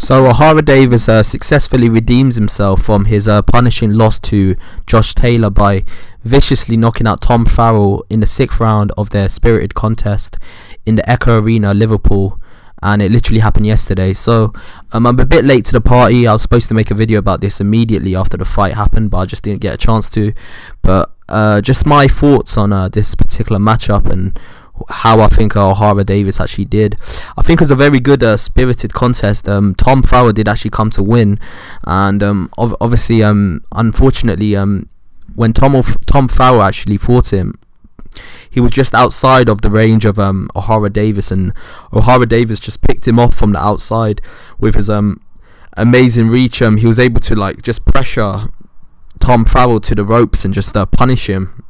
So OHARA Davies successfully redeems himself from his punishing loss to Josh Taylor by viciously knocking out Tom Farrell in the 6th round of their spirited contest in the Echo Arena, Liverpool, and it literally happened yesterday. So I'm a bit late to the party. I was supposed to make a video about this immediately after the fight happened, but I just didn't get a chance to. But just my thoughts on this particular matchup and how I think OHARA Davies actually did. I think it was a very good spirited contest. Tom Farrell did actually come to win, and obviously unfortunately when Tom Farrell actually fought him, he was just outside of the range of OHARA Davies, and OHARA Davies just picked him off from the outside with his amazing reach. He was able to just pressure Tom Farrell to the ropes and just punish him.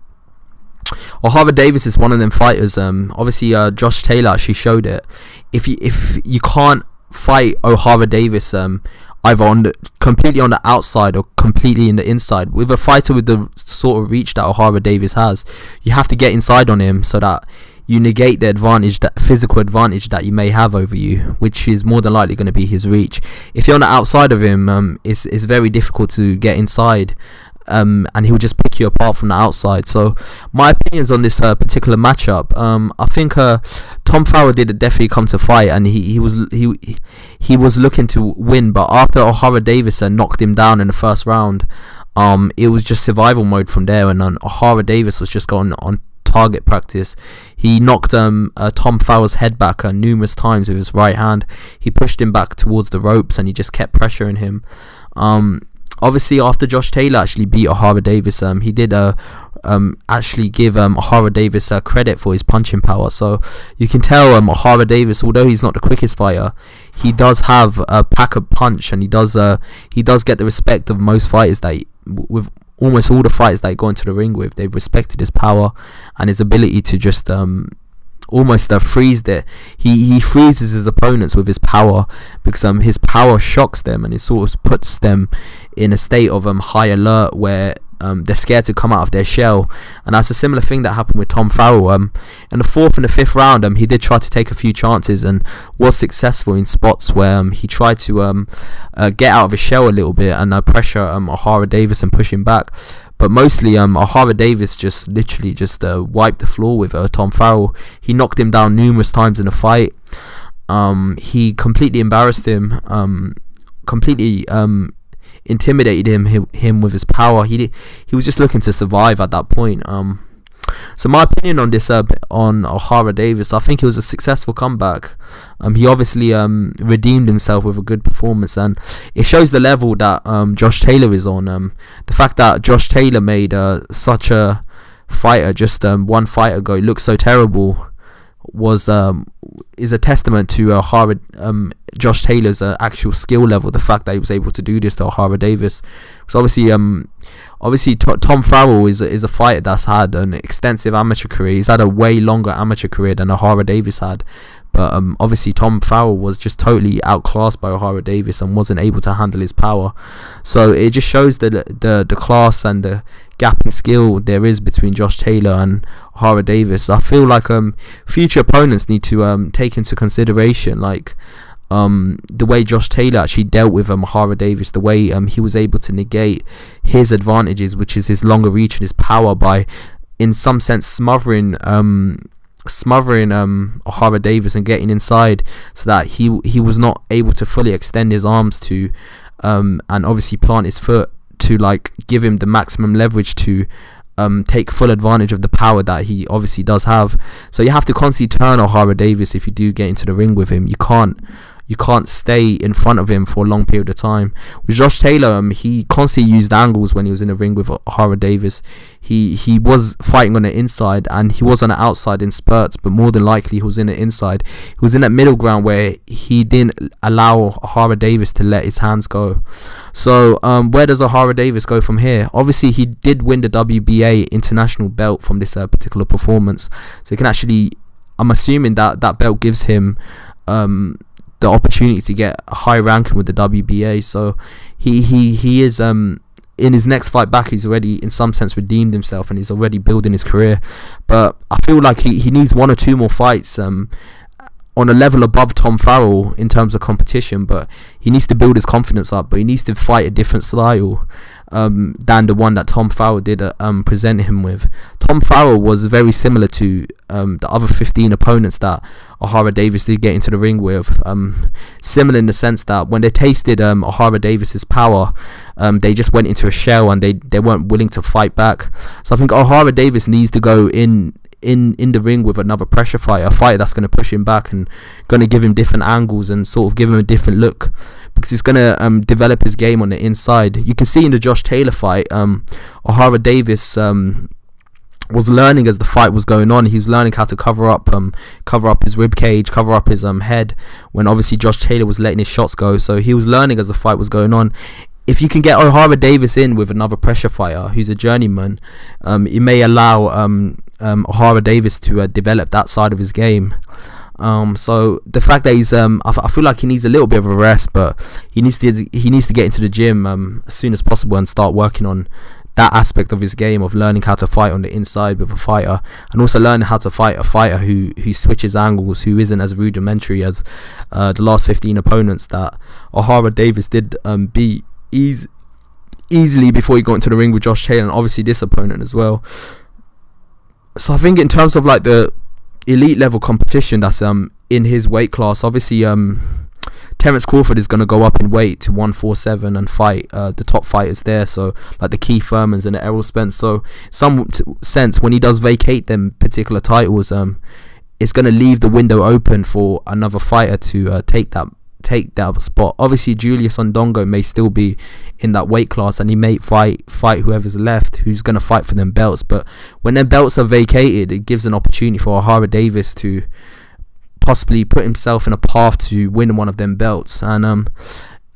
OHARA Davies is one of them fighters. Obviously, Josh Taylor actually showed it. If you can't fight OHARA Davies either completely on the outside or completely in the inside, with a fighter with the sort of reach that OHARA Davies has, you have to get inside on him so that you negate the advantage, that physical advantage that you may have over you, which is more than likely going to be his reach. If you're on the outside of him, it's very difficult to get inside. And he'll just pick you apart from the outside. So my opinions on this particular matchup, I think Tom Farrell did definitely come to fight, and he was looking to win, but after OHARA Davies knocked him down in the 1st round, it was just survival mode from there, and OHARA Davies was just going on target practice. He knocked Tom Farrell's head back numerous times with his right hand. He pushed him back towards the ropes, and he just kept pressuring him. Obviously, after Josh Taylor actually beat OHARA Davies, he did actually give OHARA Davies credit for his punching power. So you can tell OHARA Davies, although he's not the quickest fighter, he does have a pack of punch, and he does get the respect of most fighters with almost all the fighters that he go into the ring with. They've respected his power and his ability to just almost freeze it. He freezes his opponents with his power, because his power shocks them, and it sort of puts them in a state of high alert where they're scared to come out of their shell. And that's a similar thing that happened with Tom Farrell. In the 4th and the 5th round, he did try to take a few chances and was successful in spots where he tried to get out of his shell a little bit and pressure OHARA Davies and push him back. But mostly, OHARA Davies just literally wiped the floor with Tom Farrell. He knocked him down numerous times in the fight. He completely embarrassed him, completely intimidated him with his power. He was just looking to survive at that point. So my opinion on this, on OHARA Davies, I think it was a successful comeback. He obviously redeemed himself with a good performance, and it shows the level that Josh Taylor is on. The fact that Josh Taylor made such a fighter just one fight ago look so terrible is a testament to Josh Taylor's actual skill level. The fact that he was able to do this to OHARA Davies, because obviously Tom Farrell is a fighter that's had an extensive amateur career. He's had a way longer amateur career than OHARA Davies had, but obviously Tom Farrell was just totally outclassed by OHARA Davies and wasn't able to handle his power. So it just shows the class and the gap in skill there is between Josh Taylor and OHARA Davies. I feel like future opponents need to take into consideration the way Josh Taylor actually dealt with OHARA Davies, the way he was able to negate his advantages, which is his longer reach and his power, by in some sense smothering OHARA Davies and getting inside, so that he was not able to fully extend his arms to and obviously plant his foot to give him the maximum leverage to take full advantage of the power that he obviously does have. So you have to constantly turn OHARA Davies if you do get into the ring with him. You can't stay in front of him for a long period of time. With Josh Taylor, he constantly used angles when he was in the ring with OHARA Davies. He was fighting on the inside, and he was on the outside in spurts, but more than likely he was in the inside. He was in that middle ground where he didn't allow OHARA Davies to let his hands go. So where does OHARA Davies go from here? Obviously, he did win the WBA international belt from this particular performance. So he can actually, I'm assuming that belt gives him the opportunity to get a high ranking with the WBA. So he is in his next fight back, he's already in some sense redeemed himself, and he's already building his career. But I feel like he needs 1 or 2 more fights on a level above Tom Farrell in terms of competition, but he needs to build his confidence up. But he needs to fight a different style than the one that Tom Farrell did present him with. Tom Farrell was very similar to the other 15 opponents that OHARA Davies did get into the ring with. Similar in the sense that when they tasted OHARA Davies's power, they just went into a shell and they weren't willing to fight back. So I think OHARA Davies needs to go in the ring with another pressure fighter, a fighter that's going to push him back and going to give him different angles and sort of give him a different look, because he's going to develop his game on the inside. You can see in the Josh Taylor fight, OHARA Davies was learning as the fight was going on. He was learning how to cover up his rib cage, cover up his head, when obviously Josh Taylor was letting his shots go. So he was learning as the fight was going on. If you can get OHARA Davies in with another pressure fighter who's a journeyman, it may allow OHARA Davies to develop that side of his game. So the fact that he's I feel like he needs a little bit of a rest, but he needs to get into the gym as soon as possible and start working on that aspect of his game, of learning how to fight on the inside with a fighter, and also learning how to fight a fighter who switches angles, who isn't as rudimentary as the last 15 opponents that OHARA Davies did beat easily before he got into the ring with Josh Taylor, and obviously this opponent as well. So I think in terms of like the elite level competition that's in his weight class, obviously Terence Crawford is going to go up in weight to 147 and fight the top fighters there, so like the Keith Thurmans and the Errol Spence. So some sense, when he does vacate them particular titles, it's going to leave the window open for another fighter to take that spot. Obviously Julius Ondongo may still be in that weight class, and he may fight whoever's left who's going to fight for them belts. But when them belts are vacated, it gives an opportunity for OHARA Davies to possibly put himself in a path to win one of them belts. And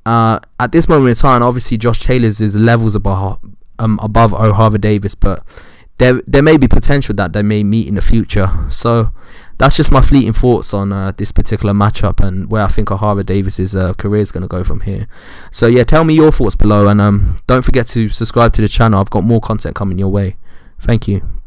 at this moment in time, obviously Josh Taylor's is levels above OHARA Davies, but there may be potential that they may meet in the future. So that's just my fleeting thoughts on this particular matchup and where I think OHARA Davies's career is going to go from here. So yeah, tell me your thoughts below, and don't forget to subscribe to the channel. I've got more content coming your way. Thank you.